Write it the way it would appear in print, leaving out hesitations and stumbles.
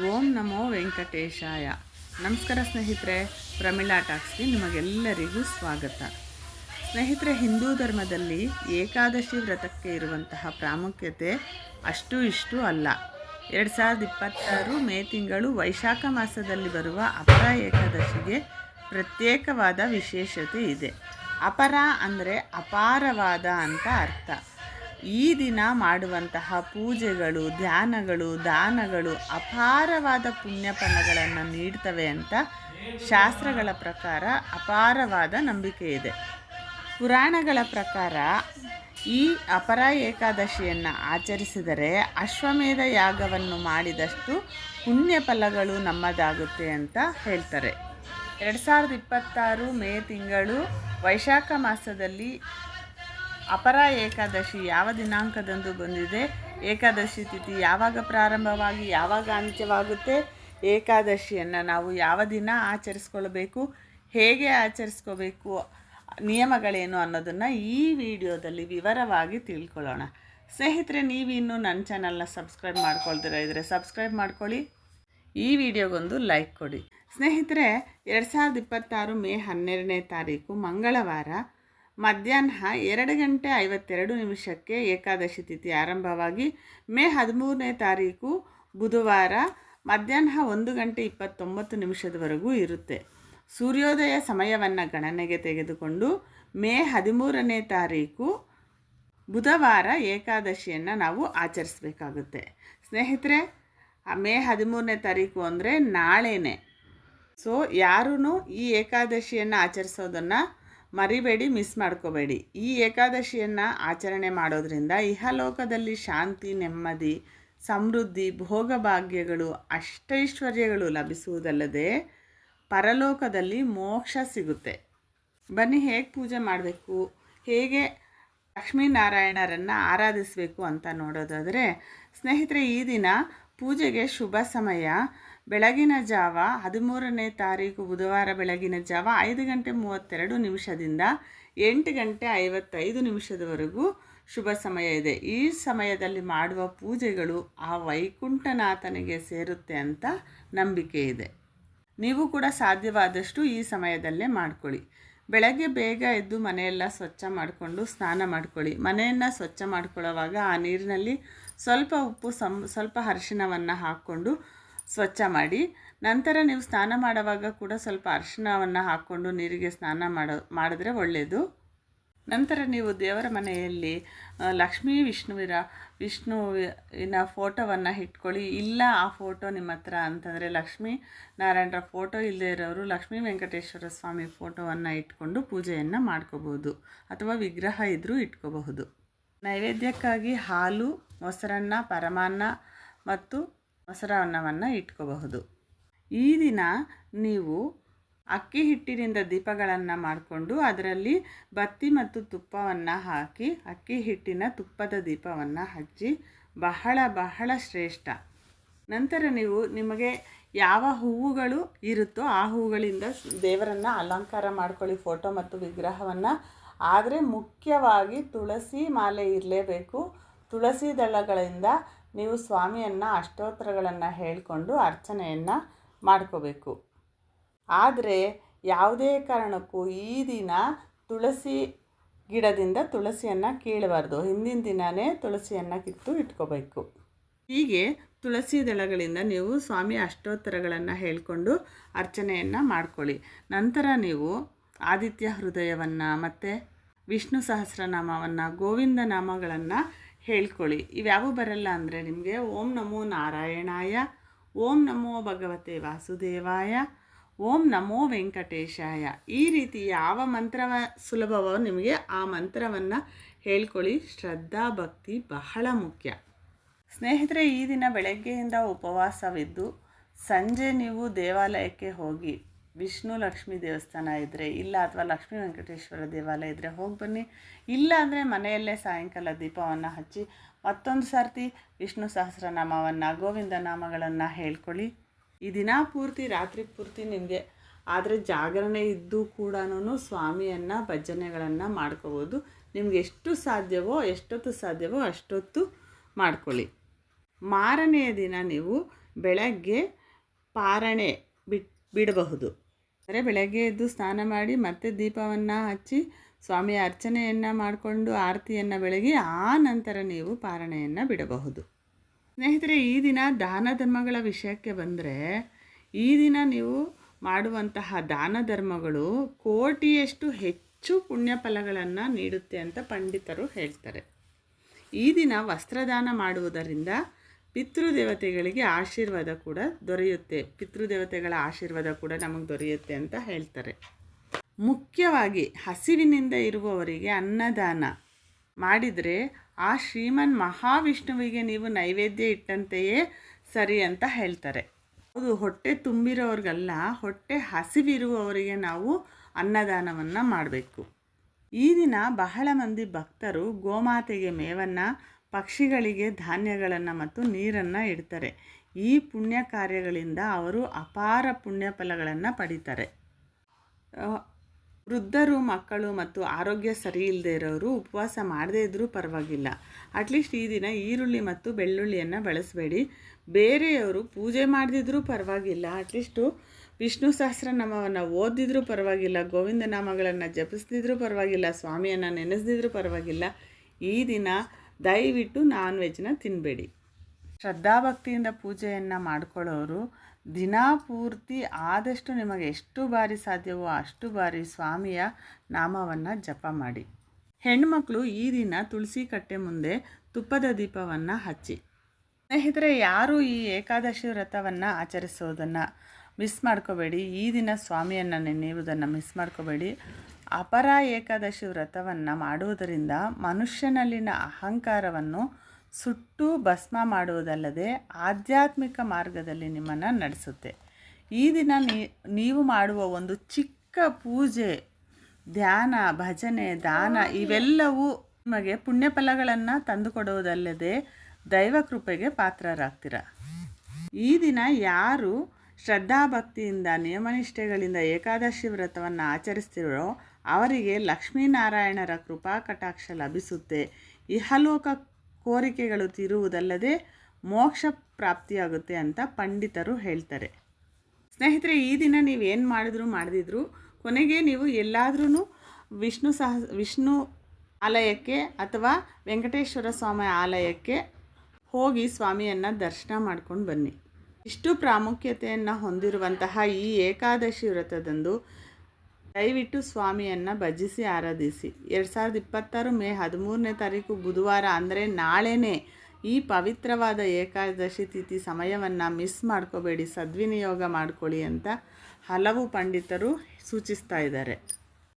ಓಂ ನಮೋ ವೆಂಕಟೇಶಾಯ. ನಮಸ್ಕಾರ ಸ್ನೇಹಿತರೆ, ಪ್ರಮಿಳಾ ಟಾಕ್ಸ್ಗೆ ನಿಮಗೆಲ್ಲರಿಗೂ ಸ್ವಾಗತ. ಸ್ನೇಹಿತರೆ, ಹಿಂದೂ ಧರ್ಮದಲ್ಲಿ ಏಕಾದಶಿ ವ್ರತಕ್ಕೆ ಇರುವಂತಹ ಪ್ರಾಮುಖ್ಯತೆ ಅಷ್ಟು ಇಷ್ಟು ಅಲ್ಲ. 2026 ಮೇ ತಿಂಗಳು ವೈಶಾಖ ಮಾಸದಲ್ಲಿ ಬರುವ ಅಪರ ಏಕಾದಶಿಗೆ ಪ್ರತ್ಯೇಕವಾದ ವಿಶೇಷತೆ ಇದೆ. ಅಪರ ಅಂದರೆ ಅಪಾರವಾದ ಅಂತ ಅರ್ಥ. ಈ ದಿನ ಮಾಡುವಂತಹ ಪೂಜೆಗಳು, ಧ್ಯಾನಗಳು, ದಾನಗಳು ಅಪಾರವಾದ ಪುಣ್ಯ ಫಲಗಳನ್ನು ನೀಡ್ತವೆ ಅಂತ ಶಾಸ್ತ್ರಗಳ ಪ್ರಕಾರ ಅಪಾರವಾದ ನಂಬಿಕೆ ಇದೆ. ಪುರಾಣಗಳ ಪ್ರಕಾರ ಈ ಅಪರ ಏಕಾದಶಿಯನ್ನು ಆಚರಿಸಿದರೆ ಅಶ್ವಮೇಧ ಯಾಗವನ್ನು ಮಾಡಿದಷ್ಟು ಪುಣ್ಯ ಫಲಗಳು ನಮ್ಮದಾಗುತ್ತೆ ಅಂತ ಹೇಳ್ತಾರೆ. 2026 ಮೇ ತಿಂಗಳು ವೈಶಾಖ ಮಾಸದಲ್ಲಿ ಅಪರ ಏಕಾದಶಿ ಯಾವ ದಿನಾಂಕದಂದು ಬಂದಿದೆ, ಏಕಾದಶಿ ತಿಥಿ ಯಾವಾಗ ಪ್ರಾರಂಭವಾಗಿ ಯಾವಾಗ ಅಂತ್ಯವಾಗುತ್ತೆ, ಏಕಾದಶಿಯನ್ನು ನಾವು ಯಾವ ದಿನ ಆಚರಿಸ್ಕೊಳ್ಬೇಕು, ಹೇಗೆ ಆಚರಿಸ್ಕೋಬೇಕು, ನಿಯಮಗಳೇನು ಅನ್ನೋದನ್ನು ಈ ವಿಡಿಯೋದಲ್ಲಿ ವಿವರವಾಗಿ ತಿಳ್ಕೊಳ್ಳೋಣ. ಸ್ನೇಹಿತರೆ, ನೀವು ಇನ್ನೂ ನನ್ನ ಚಾನಲ್ನ ಸಬ್ಸ್ಕ್ರೈಬ್ ಮಾಡ್ಕೊಳ್ತೀರಾ ಇದ್ದರೆ ಸಬ್ಸ್ಕ್ರೈಬ್ ಮಾಡ್ಕೊಳ್ಳಿ, ಈ ವಿಡಿಯೋಗೊಂದು ಲೈಕ್ ಕೊಡಿ. ಸ್ನೇಹಿತರೆ, 2026 ಮೇ 12ನೇ ತಾರೀಕು ಮಂಗಳವಾರ ಮಧ್ಯಾಹ್ನ 2:52 ಏಕಾದಶಿ ತಿಥಿ ಆರಂಭವಾಗಿ ಮೇ 13ನೇ ತಾರೀಕು ಬುಧವಾರ ಮಧ್ಯಾಹ್ನ 1:29 ಇರುತ್ತೆ. ಸೂರ್ಯೋದಯ ಸಮಯವನ್ನು ಗಣನೆಗೆ ತೆಗೆದುಕೊಂಡು ಮೇ 13ನೇ ತಾರೀಕು ಬುಧವಾರ ಏಕಾದಶಿಯನ್ನು ನಾವು ಆಚರಿಸಬೇಕಾಗುತ್ತೆ. ಸ್ನೇಹಿತರೆ, ಮೇ 13ನೇ ತಾರೀಕು ಅಂದರೆ ನಾಳೆನೇ. ಸೊ ಯಾರೂ ಈ ಏಕಾದಶಿಯನ್ನು ಆಚರಿಸೋದನ್ನು ಮರಿಬೇಡಿ, ಮಿಸ್ ಮಾಡ್ಕೋಬೇಡಿ. ಈ ಏಕಾದಶಿಯನ್ನು ಆಚರಣೆ ಮಾಡೋದ್ರಿಂದ ಇಹಲೋಕದಲ್ಲಿ ಶಾಂತಿ, ನೆಮ್ಮದಿ, ಸಮೃದ್ಧಿ, ಭೋಗಭಾಗ್ಯಗಳು, ಅಷ್ಟೈಶ್ವರ್ಯಗಳು ಲಭಿಸುವುದಲ್ಲದೆ ಪರಲೋಕದಲ್ಲಿ ಮೋಕ್ಷ ಸಿಗುತ್ತೆ. ಬನ್ನಿ, ಹೇಗೆ ಪೂಜೆ ಮಾಡಬೇಕು, ಹೇಗೆ ಲಕ್ಷ್ಮೀನಾರಾಯಣರನ್ನು ಆರಾಧಿಸಬೇಕು ಅಂತ ನೋಡೋದಾದರೆ, ಸ್ನೇಹಿತರೆ, ಈ ದಿನ ಪೂಜೆಗೆ ಶುಭ ಸಮಯ ಬೆಳಗಿನ ಜಾವ 13ನೇ ತಾರೀಕು ಬುಧವಾರ ಬೆಳಗಿನ ಜಾವ 5:32 8:55 ಶುಭ ಸಮಯ ಇದೆ. ಈ ಸಮಯದಲ್ಲಿ ಮಾಡುವ ಪೂಜೆಗಳು ಆ ವೈಕುಂಠನಾಥನಿಗೆ ಸೇರುತ್ತೆ ಅಂತ ನಂಬಿಕೆ ಇದೆ. ನೀವು ಕೂಡ ಸಾಧ್ಯವಾದಷ್ಟು ಈ ಸಮಯದಲ್ಲೇ ಮಾಡ್ಕೊಳ್ಳಿ. ಬೆಳಗ್ಗೆ ಬೇಗ ಎದ್ದು ಮನೆಯೆಲ್ಲ ಸ್ವಚ್ಛ ಮಾಡಿಕೊಂಡು ಸ್ನಾನ ಮಾಡ್ಕೊಳ್ಳಿ. ಮನೆಯನ್ನು ಸ್ವಚ್ಛ ಮಾಡ್ಕೊಳ್ಳೋವಾಗ ಆ ನೀರಿನಲ್ಲಿ ಸ್ವಲ್ಪ ಉಪ್ಪು, ಸ್ವಲ್ಪ ಅರಿಶಿಣವನ್ನು ಹಾಕ್ಕೊಂಡು ಸ್ವಚ್ಛ ಮಾಡಿ. ನಂತರ ನೀವು ಸ್ನಾನ ಮಾಡುವಾಗ ಕೂಡ ಸ್ವಲ್ಪ ಅರಿಶಿಣವನ್ನು ಹಾಕ್ಕೊಂಡು ನೀರಿಗೆ ಸ್ನಾನ ಮಾಡಿದ್ರೆ ಒಳ್ಳೆಯದು. ನಂತರ ನೀವು ದೇವರ ಮನೆಯಲ್ಲಿ ಲಕ್ಷ್ಮೀ ವಿಷ್ಣುವಿನ ಫೋಟೋವನ್ನು ಇಟ್ಕೊಳ್ಳಿ. ಇಲ್ಲ ಆ ಫೋಟೋ ನಿಮ್ಮ ಹತ್ರ ಅಂತಂದರೆ ಲಕ್ಷ್ಮೀ ನಾರಾಯಣರ ಫೋಟೋ ಇಲ್ಲದೇ ಇರೋರು ಲಕ್ಷ್ಮೀ ವೆಂಕಟೇಶ್ವರ ಸ್ವಾಮಿ ಫೋಟೋವನ್ನು ಇಟ್ಕೊಂಡು ಪೂಜೆಯನ್ನು ಮಾಡ್ಕೋಬಹುದು, ಅಥವಾ ವಿಗ್ರಹ ಇದ್ದರೂ ಇಟ್ಕೋಬಹುದು. ನೈವೇದ್ಯಕ್ಕಾಗಿ ಹಾಲು, ಮೊಸರನ್ನ, ಪರಮಾನ್ನ ಮತ್ತು ಮೊಸರನ್ನವನ್ನು ಇಟ್ಕೋಬಹುದು. ಈ ದಿನ ನೀವು ಅಕ್ಕಿ ಹಿಟ್ಟಿನಿಂದ ದೀಪಗಳನ್ನು ಮಾಡಿಕೊಂಡು ಅದರಲ್ಲಿ ಬತ್ತಿ ಮತ್ತು ತುಪ್ಪವನ್ನು ಹಾಕಿ ಅಕ್ಕಿ ಹಿಟ್ಟಿನ ತುಪ್ಪದ ದೀಪವನ್ನು ಹಚ್ಚಿ ಬಹಳ ಶ್ರೇಷ್ಠ. ನಂತರ ನೀವು ನಿಮಗೆ ಯಾವ ಹೂವುಗಳು ಇರುತ್ತೋ ಆ ಹೂವುಗಳಿಂದ ದೇವರನ್ನು ಅಲಂಕಾರ ಮಾಡ್ಕೊಳ್ಳಿ, ಫೋಟೋ ಮತ್ತು ವಿಗ್ರಹವನ್ನು. ಆದರೆ ಮುಖ್ಯವಾಗಿ ತುಳಸಿ ಮಾಲೆ ಇರಲೇಬೇಕು. ತುಳಸಿ ದಳಗಳಿಂದ ನೀವು ಸ್ವಾಮಿಯನ್ನು ಅಷ್ಟೋತ್ತರಗಳನ್ನು ಹೇಳಿಕೊಂಡು ಅರ್ಚನೆಯನ್ನು ಮಾಡ್ಕೋಬೇಕು. ಆದರೆ ಯಾವುದೇ ಕಾರಣಕ್ಕೂ ಈ ದಿನ ತುಳಸಿ ಗಿಡದಿಂದ ತುಳಸಿಯನ್ನು ಕೀಳಬಾರ್ದು. ಹಿಂದಿನ ದಿನವೇ ತುಳಸಿಯನ್ನು ಕಿತ್ತು ಇಟ್ಕೋಬೇಕು. ಹೀಗೆ ತುಳಸಿ ದಳಗಳಿಂದ ನೀವು ಸ್ವಾಮಿ ಅಷ್ಟೋತ್ತರಗಳನ್ನು ಹೇಳಿಕೊಂಡು ಅರ್ಚನೆಯನ್ನು ಮಾಡ್ಕೊಳ್ಳಿ. ನಂತರ ನೀವು ಆದಿತ್ಯ ಹೃದಯವನ್ನು ಮತ್ತು ವಿಷ್ಣು ಸಹಸ್ರನಾಮವನ್ನು, ಗೋವಿಂದ ನಾಮಗಳನ್ನು ಹೇಳ್ಕೊಳ್ಳಿ. ಇವ್ಯಾವು ಬರಲ್ಲ ಅಂದರೆ ನಿಮಗೆ ಓಂ ನಮೋ ನಾರಾಯಣಾಯ, ಓಂ ನಮೋ ಭಗವತೆ ವಾಸುದೇವಾಯ, ಓಂ ನಮೋ ವೆಂಕಟೇಶಾಯ, ಈ ರೀತಿ ಯಾವ ಮಂತ್ರ ಸುಲಭವೋ ನಿಮಗೆ ಆ ಮಂತ್ರವನ್ನು ಹೇಳ್ಕೊಳ್ಳಿ. ಶ್ರದ್ಧಾ ಭಕ್ತಿ ಬಹಳ ಮುಖ್ಯ. ಸ್ನೇಹಿತರೆ, ಈ ದಿನ ಬೆಳಗ್ಗೆಯಿಂದ ಉಪವಾಸವಿದ್ದು ಸಂಜೆ ನೀವು ದೇವಾಲಯಕ್ಕೆ ಹೋಗಿ, ವಿಷ್ಣು ಲಕ್ಷ್ಮೀ ದೇವಸ್ಥಾನ ಇದ್ದರೆ ಇಲ್ಲ, ಅಥವಾ ಲಕ್ಷ್ಮೀ ವೆಂಕಟೇಶ್ವರ ದೇವಾಲಯ ಇದ್ದರೆ ಹೋಗಿ ಬನ್ನಿ. ಇಲ್ಲ ಅಂದರೆ ಮನೆಯಲ್ಲೇ ಸಾಯಂಕಾಲ ದೀಪವನ್ನು ಹಚ್ಚಿ ಮತ್ತೊಂದು ಸರ್ತಿ ವಿಷ್ಣು ಸಹಸ್ರನಾಮವನ್ನು, ಗೋವಿಂದ ನಾಮಗಳನ್ನು ಹೇಳ್ಕೊಳ್ಳಿ. ಈ ದಿನ ಪೂರ್ತಿ, ರಾತ್ರಿ ಪೂರ್ತಿ ನಿಮಗೆ ಆದರೆ ಜಾಗರಣೆ ಇದ್ದು ಕೂಡ ಸ್ವಾಮಿಯನ್ನು ಭಜನೆಗಳನ್ನು ಮಾಡ್ಕೋಬೋದು. ನಿಮ್ಗೆ ಎಷ್ಟೊತ್ತು ಸಾಧ್ಯವೋ ಅಷ್ಟೊತ್ತು ಮಾಡ್ಕೊಳ್ಳಿ. ಮಾರನೆಯ ದಿನ ನೀವು ಬೆಳಗ್ಗೆ ಪಾರಣೆ ಬಿಡಬಹುದು. ಅಂದರೆ ಬೆಳಗ್ಗೆ ಎದ್ದು ಸ್ನಾನ ಮಾಡಿ ಮತ್ತೆ ದೀಪವನ್ನು ಹಚ್ಚಿ ಸ್ವಾಮಿಯ ಅರ್ಚನೆಯನ್ನು ಮಾಡಿಕೊಂಡು ಆರತಿಯನ್ನು ಬೆಳಗಿ ಆ ನಂತರ ನೀವು ಪಾರಣೆಯನ್ನು ಬಿಡಬಹುದು. ಸ್ನೇಹಿತರೆ, ಈ ದಿನ ದಾನ ಧರ್ಮಗಳ ವಿಷಯಕ್ಕೆ ಬಂದರೆ, ಈ ದಿನ ನೀವು ಮಾಡುವಂತಹ ದಾನ ಧರ್ಮಗಳು ಕೋಟಿಯಷ್ಟು ಹೆಚ್ಚು ಪುಣ್ಯ ಫಲಗಳನ್ನು ನೀಡುತ್ತೆ ಅಂತ ಪಂಡಿತರು ಹೇಳ್ತಾರೆ. ಈ ದಿನ ವಸ್ತ್ರದಾನ ಮಾಡುವುದರಿಂದ ಪಿತೃದೇವತೆಗಳಿಗೆ ಆಶೀರ್ವಾದ ಕೂಡ ದೊರೆಯುತ್ತೆ. ಪಿತೃದೇವತೆಗಳ ಆಶೀರ್ವಾದ ಕೂಡ ನಮಗೆ ದೊರೆಯುತ್ತೆ ಅಂತ ಹೇಳ್ತಾರೆ. ಮುಖ್ಯವಾಗಿ ಹಸಿವಿನಿಂದ ಇರುವವರಿಗೆ ಅನ್ನದಾನ ಮಾಡಿದರೆ ಆ ಶ್ರೀಮನ್ ಮಹಾವಿಷ್ಣುವಿಗೆ ನೀವು ನೈವೇದ್ಯ ಇಟ್ಟಂತೆಯೇ ಸರಿ ಅಂತ ಹೇಳ್ತಾರೆ. ಹೌದು, ಹೊಟ್ಟೆ ತುಂಬಿರೋರಿಗಲ್ಲ, ಹೊಟ್ಟೆ ಹಸಿವಿರುವವರಿಗೆ ನಾವು ಅನ್ನದಾನವನ್ನು ಮಾಡಬೇಕು. ಈ ದಿನ ಬಹಳ ಮಂದಿ ಭಕ್ತರು ಗೋಮಾತೆಗೆ ಮೇವನ್ನು, ಪಕ್ಷಿಗಳಿಗೆ ಧಾನ್ಯಗಳನ್ನು ಮತ್ತು ನೀರನ್ನು ಇಡ್ತಾರೆ. ಈ ಪುಣ್ಯ ಕಾರ್ಯಗಳಿಂದ ಅವರು ಅಪಾರ ಪುಣ್ಯ ಫಲಗಳನ್ನು ಪಡೀತಾರೆ. ವೃದ್ಧರು, ಮಕ್ಕಳು ಮತ್ತು ಆರೋಗ್ಯ ಸರಿ ಇಲ್ಲದೆ ಇರೋರು ಉಪವಾಸ ಮಾಡದೇ ಇದ್ದರೂ ಪರವಾಗಿಲ್ಲ. ಅಟ್ಲೀಸ್ಟ್ ಈ ದಿನ ಈರುಳ್ಳಿ ಮತ್ತು ಬೆಳ್ಳುಳ್ಳಿಯನ್ನು ಬಳಸಬೇಡಿ. ಬೇರೆಯವರು ಪೂಜೆ ಮಾಡದಿದ್ರೂ ಪರವಾಗಿಲ್ಲ, ಅಟ್ಲೀಸ್ಟು ವಿಷ್ಣು ಸಹಸ್ರನಾಮವನ್ನು ಓದಿದ್ರೂ ಪರವಾಗಿಲ್ಲ, ಗೋವಿಂದ ನಾಮಗಳನ್ನು ಜಪಿಸ್ದಿದ್ರೂ ಪರವಾಗಿಲ್ಲ, ಸ್ವಾಮಿಯನ್ನು ನೆನೆಸ್ದಿದ್ರೂ ಪರವಾಗಿಲ್ಲ. ಈ ದಿನ ದಯವಿಟ್ಟು ನಾನ್ ವೆಜ್ನ ತಿನ್ನಬೇಡಿ. ಶ್ರದ್ಧಾಭಕ್ತಿಯಿಂದ ಪೂಜೆಯನ್ನು ಮಾಡ್ಕೊಳ್ಳೋರು ದಿನ ಪೂರ್ತಿ ಆದಷ್ಟು ನಿಮಗೆ ಎಷ್ಟು ಬಾರಿ ಸಾಧ್ಯವೋ ಅಷ್ಟು ಬಾರಿ ಸ್ವಾಮಿಯ ನಾಮವನ್ನು ಜಪ ಮಾಡಿ. ಹೆಣ್ಣುಮಕ್ಕಳು ಈ ದಿನ ತುಳಸಿ ಕಟ್ಟೆ ಮುಂದೆ ತುಪ್ಪದ ದೀಪವನ್ನು ಹಚ್ಚಿ. ಸ್ನೇಹಿತರೆ, ಯಾರು ಈ ಏಕಾದಶಿ ವ್ರತವನ್ನು ಆಚರಿಸೋದನ್ನು ಮಿಸ್ ಮಾಡ್ಕೋಬೇಡಿ. ಈ ದಿನ ಸ್ವಾಮಿಯನ್ನು ನೆನೆಯುವುದನ್ನು ಮಿಸ್ ಮಾಡ್ಕೋಬೇಡಿ. ಅಪರ ಏಕಾದಶಿ ವ್ರತವನ್ನು ಮಾಡುವುದರಿಂದ ಮನುಷ್ಯನಲ್ಲಿನ ಅಹಂಕಾರವನ್ನು ಸುಟ್ಟು ಭಸ್ಮ ಮಾಡುವುದಲ್ಲದೆ ಆಧ್ಯಾತ್ಮಿಕ ಮಾರ್ಗದಲ್ಲಿ ನಿಮ್ಮನ್ನು ನಡೆಸುತ್ತೆ. ಈ ದಿನ ನೀವು ಮಾಡುವ ಒಂದು ಚಿಕ್ಕ ಪೂಜೆ, ಧ್ಯಾನ, ಭಜನೆ, ದಾನ ಇವೆಲ್ಲವೂ ನಿಮಗೆ ಪುಣ್ಯ ಫಲಗಳನ್ನು ತಂದುಕೊಡುವುದಲ್ಲದೆ ದೈವ ಕೃಪೆಗೆ ಪಾತ್ರರಾಗ್ತೀರ. ಈ ದಿನ ಯಾರು ಶ್ರದ್ಧಾಭಕ್ತಿಯಿಂದ ನಿಯಮನಿಷ್ಠೆಗಳಿಂದ ಏಕಾದಶಿ ವ್ರತವನ್ನು ಆಚರಿಸ್ತಿರೋ ಅವರಿಗೆ ಲಕ್ಷ್ಮೀನಾರಾಯಣರ ಕೃಪಾ ಕಟಾಕ್ಷ ಲಭಿಸುತ್ತೆ. ಇಹಲೋಕ ಕೋರಿಕೆಗಳು ತೀರುವುದಲ್ಲದೆ ಮೋಕ್ಷ ಪ್ರಾಪ್ತಿಯಾಗುತ್ತೆ ಅಂತ ಪಂಡಿತರು ಹೇಳ್ತಾರೆ. ಸ್ನೇಹಿತರೆ, ಈ ದಿನ ನೀವೇನು ಮಾಡದಿದ್ರು ಕೊನೆಗೆ ನೀವು ಎಲ್ಲಾದ್ರೂ ವಿಷ್ಣು ಆಲಯಕ್ಕೆ ಅಥವಾ ವೆಂಕಟೇಶ್ವರ ಸ್ವಾಮಿ ಆಲಯಕ್ಕೆ ಹೋಗಿ ಸ್ವಾಮಿಯನ್ನು ದರ್ಶನ ಮಾಡ್ಕೊಂಡು ಬನ್ನಿ. ಇಷ್ಟು ಪ್ರಾಮುಖ್ಯತೆಯನ್ನು ಹೊಂದಿರುವಂತಹ ಈ ಏಕಾದಶಿ ವ್ರತದಂದು ದಯವಿಟ್ಟು ಸ್ವಾಮಿಯನ್ನು ಭಜಿಸಿ ಆರಾಧಿಸಿ. 2026 ಮೇ 13ನೇ ತಾರೀಕು ಬುಧವಾರ, ಅಂದರೆ ನಾಳೆನೇ ಈ ಪವಿತ್ರವಾದ ಏಕಾದಶಿ ತಿಥಿ ಸಮಯವನ್ನು ಮಿಸ್ ಮಾಡ್ಕೋಬೇಡಿ, ಸದ್ವಿನಿಯೋಗ ಮಾಡ್ಕೊಳ್ಳಿ ಅಂತ ಹಲವು ಪಂಡಿತರು ಸೂಚಿಸ್ತಾ ಇದ್ದಾರೆ.